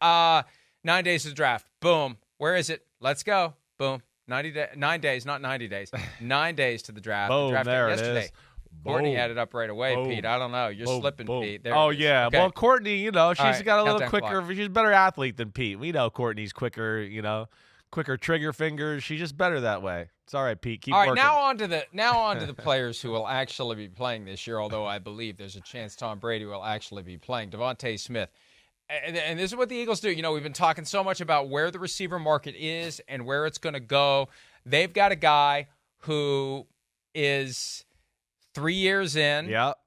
9 days to the draft. Boom. Where is it? Let's go. Boom. 9 days, not 90 days. 9 days to the draft. Boom, the draft there it yesterday. is. Courtney Boom. had it up right away, Boom. Pete. I don't know. You're slipping, boom. Pete. There Oh, it is. yeah. Okay. Well, Courtney, she's right, got a little countdown quicker. clock. She's a better athlete than Pete. We know Courtney's quicker, quicker trigger fingers. She's just better that way. It's all right, Pete. Keep working. Now on to the players who will actually be playing this year, although I believe there's a chance Tom Brady will actually be playing. DeVonta Smith. And this is what the Eagles do. We've been talking so much about where the receiver market is and where it's going to go. They've got a guy who is 3 years in. Yep.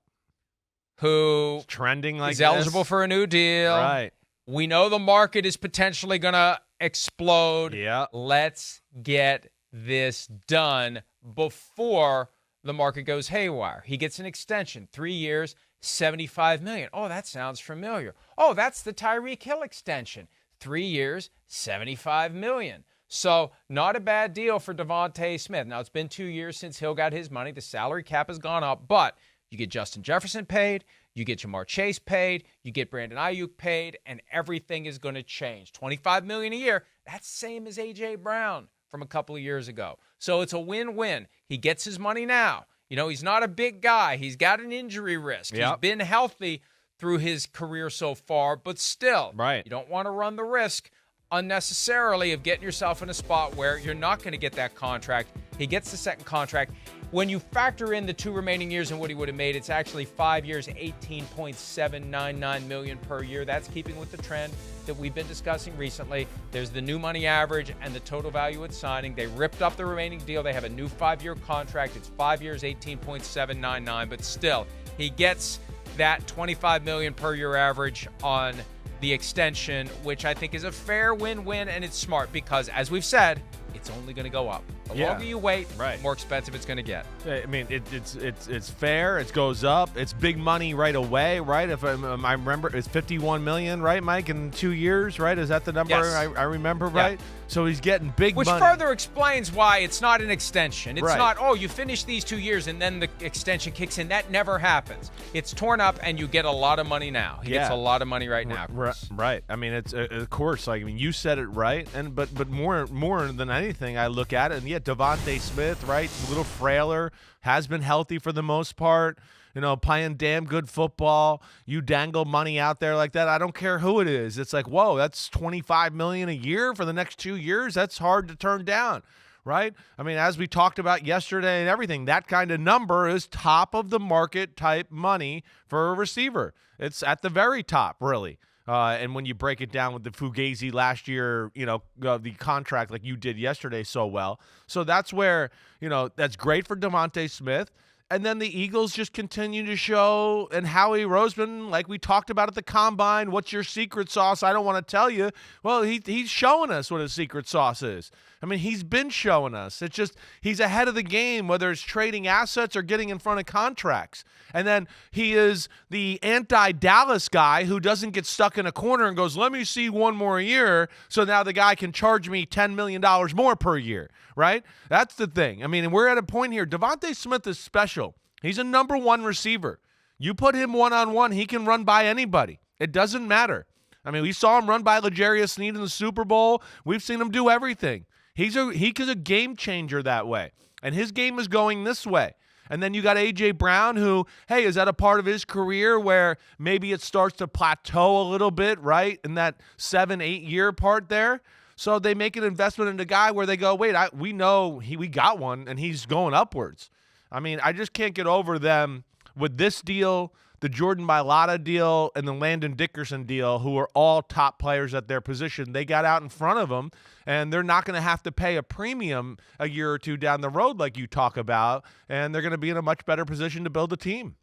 Who it's trending like is eligible for a new deal. Right. We know the market is potentially going to explode. Yeah. Let's get this done before the market goes haywire. He gets an extension, 3 years, $75 million. Oh, that sounds familiar. Oh, that's the Tyreek Hill extension, 3 years, $75 million. So not a bad deal for DeVonta Smith. Now, it's been 2 years since Hill got his money. The salary cap has gone up, but you get Justin Jefferson paid, you get Jamar Chase paid, you get Brandon Ayuk paid, and everything is going to change. $25 million a year, that's the same as A.J. Brown from a couple of years ago. So it's a win-win. He gets his money now. He's not a big guy. He's got an injury risk. Yep. He's been healthy through his career so far, but still, right. You don't want to run the risk unnecessarily of getting yourself in a spot where you're not going to get that contract. He gets the second contract. When you factor in the 2 remaining years and what he would have made, it's actually 5 years, $18.799 million per year. That's keeping with the trend that we've been discussing recently. There's the new money average and the total value at signing. They ripped up the remaining deal. They have a new 5-year contract. It's 5 years, $18.799, but still, he gets that $25 million per year average on the extension, which I think is a fair win-win, and it's smart because, as we've said, it's only going to go up. The longer you wait, the more expensive it's going to get. I mean, it's fair. It goes up. It's big money right away, right? If I remember, it's $51 million, right, Mike, in 2 years, right? Is that the number I remember, right? So he's getting big money. Which further explains why it's not an extension. It's right. not, you finish these 2 years and then the extension kicks in. That never happens. It's torn up and you get a lot of money now. He gets a lot of money right now. Right. I mean, it's of course, you said it right, but more than anything, I look at it, and DeVonta Smith, right, a little frailer, has been healthy for the most part. Playing damn good football. You dangle money out there like that. I don't care who it is. It's like, whoa, that's $25 million a year for the next 2 years. That's hard to turn down, right? I mean, as we talked about yesterday and everything, that kind of number is top of the market type money for a receiver. It's at the very top, really. And when you break it down with the Fugazi last year, the contract like you did yesterday so well. So that's where, that's great for DeVonta Smith. And then the Eagles just continue to show, and Howie Roseman, like we talked about at the Combine, what's your secret sauce? I don't want to tell you. Well, he's showing us what his secret sauce is. I mean, he's been showing us. It's just he's ahead of the game, whether it's trading assets or getting in front of contracts. And then he is the anti-Dallas guy who doesn't get stuck in a corner and goes, let me see one more year so now the guy can charge me $10 million more per year, right? That's the thing. I mean, and we're at a point here. DeVonta Smith is special. He's a number one receiver. You put him one-on-one, he can run by anybody. It doesn't matter. I mean, we saw him run by L'Jarius Sneed in the Super Bowl. We've seen him do everything. He's a game changer that way. And his game is going this way. And then you got A.J. Brown who, hey, is that a part of his career where maybe it starts to plateau a little bit, right, in that 7-8 year part there? So they make an investment in a guy where they go, wait, we know we got one, and he's going upwards. I mean, I just can't get over them with this deal, the Jordan Mailata deal, and the Landon Dickerson deal, who are all top players at their position. They got out in front of them, and they're not going to have to pay a premium a year or two down the road like you talk about, and they're going to be in a much better position to build a team.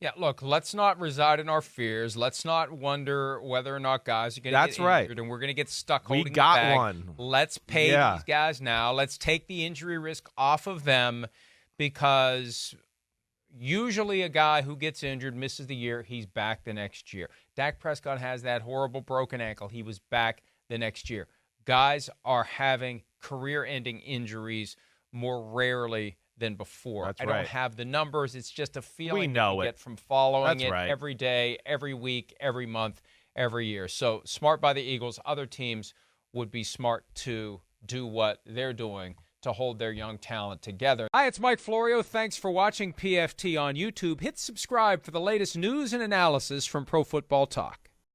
Yeah, look, let's not reside in our fears. Let's not wonder whether or not guys are going to get injured and we're going to get stuck holding the bag. One. Let's pay these guys now. Let's take the injury risk off of them because usually a guy who gets injured, misses the year, he's back the next year. Dak Prescott has that horrible broken ankle. He was back the next year. Guys are having career-ending injuries more rarely than before. That's I don't have the numbers. It's just a feeling we know you it. get from following That's it right. every day, every week, every month, every year. So smart by the Eagles. Other teams would be smart to do what they're doing to hold their young talent together. Hi, it's Mike Florio. Thanks for watching PFT on YouTube. Hit subscribe for the latest news and analysis from Pro Football Talk.